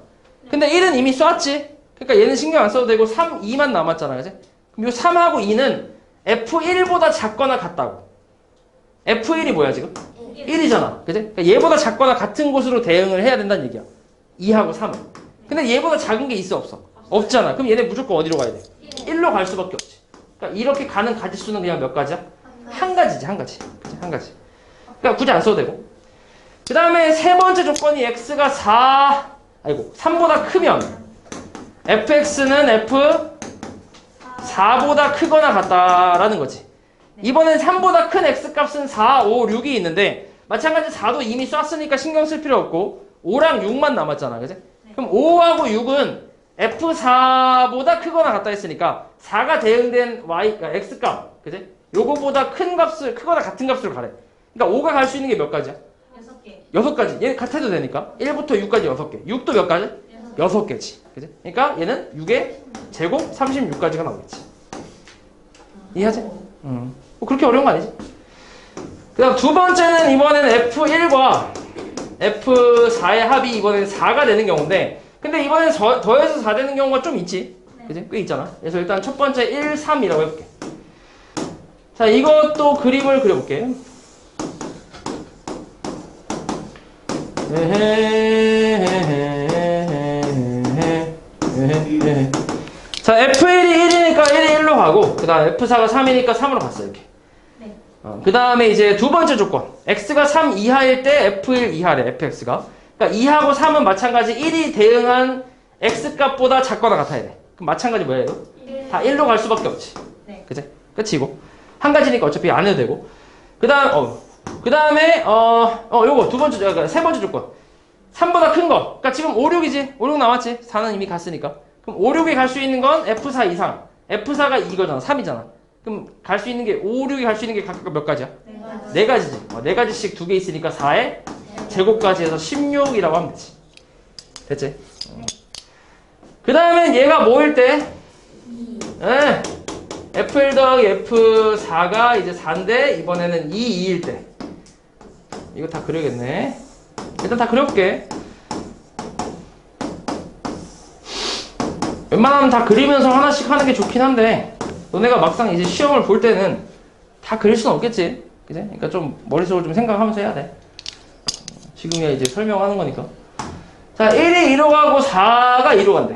근데 1은 이미 쐈지? 그러니까 얘는 신경 안 써도 되고 3, 2만 남았잖아. 그치? 그럼 요 3하고 2는 F1보다 작거나 같다고. F1이 뭐야 지금? 1이잖아. 그치? 그러니까 얘보다 작거나 같은 곳으로 대응을 해야 된다는 얘기야. 2하고 3은. 근데 얘보다 작은 게 있어 없어? 없잖아. 그럼 얘네 무조건 어디로 가야 돼? 1로 갈 수밖에 없지. 그러니까 이렇게 가는 가지수는 그냥 몇 가지야? 한 가지지. 한 가지. 그치? 한 가지. 그러니까 굳이 안 써도 되고. 그 다음에 세 번째 조건이 x가 3보다 크면 fx는 f4보다 크거나 같다라는 거지. 이번엔 3보다 큰 x값은 4, 5, 6이 있는데 마찬가지 4도 이미 쐈으니까 신경 쓸 필요 없고 5랑 6만 남았잖아. 그치? 그럼 5하고 6은 f4보다 크거나 같다 했으니까 4가 대응된 x값. 그치? 요거보다 큰 값을 크거나 같은 값으로 가래. 그러니까 5가 갈 수 있는 게 몇 가지야? 6개. 6가지. 얘 같아도 되니까. 1부터 6까지 6개. 6도 몇 가지? 6개지. 그치? 그러니까 얘는 6의 제곱 36가지가 나오겠지. 이해하지? 뭐 그렇게 어려운 거 아니지? 그 다음 두 번째는 이번에는 F1과 F4의 합이 이번에는 4가 되는 경우인데 근데 이번에는 더해서 4 되는 경우가 좀 있지. 그치? 꽤 있잖아. 그래서 일단 첫 번째 1, 3이라고 해볼게. 자, 이것도 그림을 그려볼게. 자, F1이 1이니까 1이 1로 가고 그 다음 F4가 3이니까 3으로 갔어 이렇게. 네. 그 다음에 이제 두 번째 조건 x가 3 이하일 때 F1 이하래. fx가. 그러니까 2하고 3은 마찬가지 1이 대응한 x값보다 작거나 같아야 돼. 그럼 마찬가지 뭐야 이거? 다 1로 갈 수밖에 없지. 네. 그치? 끝이고 한 가지니까 어차피 안 해도 되고 그 다음 그 다음에 요거 두 번째, 그러니까 세 번째 조건. 3보다 큰 거. 그러니까 지금 5, 6이지. 5, 6 나왔지. 4는 이미 갔으니까. 그럼 5, 6이 갈 수 있는 건 F4 이상. F4가 이거잖아. 3이잖아. 그럼 갈 수 있는 게 5, 6이 갈 수 있는 게 각각 몇 가지야? 네 가지지. 네 가지씩 두 개 있으니까 4의 제곱까지 해서 16이라고 하면 되지. 됐지? 그 다음엔 얘가 뭐일 때? 네. F1 더하기 F4가 이제 4인데 이번에는 2일 때. 이거 다 그려야겠네. 일단 다 그려볼게. 웬만하면 다 그리면서 하나씩 하는 게 좋긴 한데 너네가 막상 이제 시험을 볼 때는 다 그릴 수는 없겠지. 그지? 그러니까 좀 머릿속으로 좀 생각하면서 해야 돼. 지금이야 이제 설명하는 거니까. 자, 1이 2로 가고 4가 2로 간대.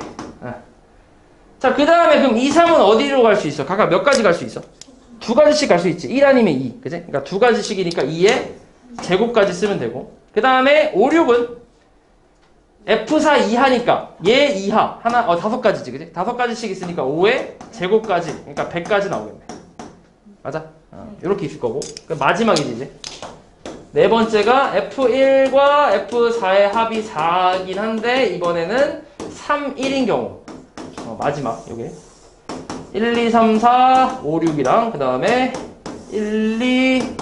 자, 그 다음에 그럼 2, 3은 어디로 갈 수 있어? 각각 몇 가지 갈 수 있어? 두 가지씩 갈 수 있지. 1 아니면 2. 그지? 그러니까 두 가지씩이니까 2의 제곱까지 쓰면 되고. 그 다음에 5, 6은 F4 이하니까 얘 이하 하나 다섯 가지지. 그지? 다섯 가지씩 있으니까 5의 제곱까지. 그러니까 100까지 나오겠네. 맞아? 이렇게 있을 거고. 그 마지막이지 이제. 네 번째가 F1과 F4의 합이 4긴 한데 이번에는 3, 1인 경우. 마지막 요게 1, 2, 3, 4, 5, 6이랑 그 다음에 1, 2,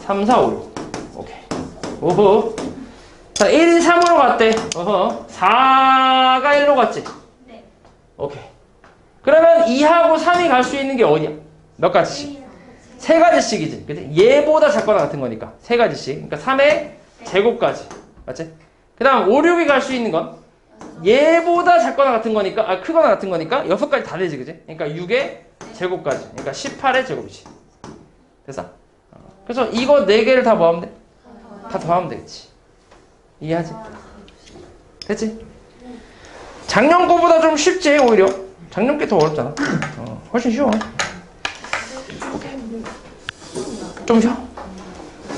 3, 4, 5, 6 오케이. 오호. 자, 1, 2, 3으로 갔대. 어허. 4가 1로 갔지? 네. 오케이. 그러면 2하고 3이 갈 수 있는 게 어디야? 몇 가지씩? 세 가지씩이지. 그치? 얘보다 작거나 같은 거니까. 세 가지씩. 그러니까 3의 제곱까지. 맞지? 그 다음 5, 6이 갈 수 있는 건? 얘보다 작거나 같은 거니까, 크거나 같은 거니까 6가지 다 되지, 그지? 그러니까 6의 제곱까지. 그러니까 18의 제곱이지. 됐어? 그래서 이거 4개를 다 뭐 하면 돼? 다 더하면 되겠지. 이해하지? 됐지? 작년 거보다 좀 쉽지, 오히려. 작년 게 더 어렵잖아. 훨씬 쉬워. 오케이. 좀 쉬워?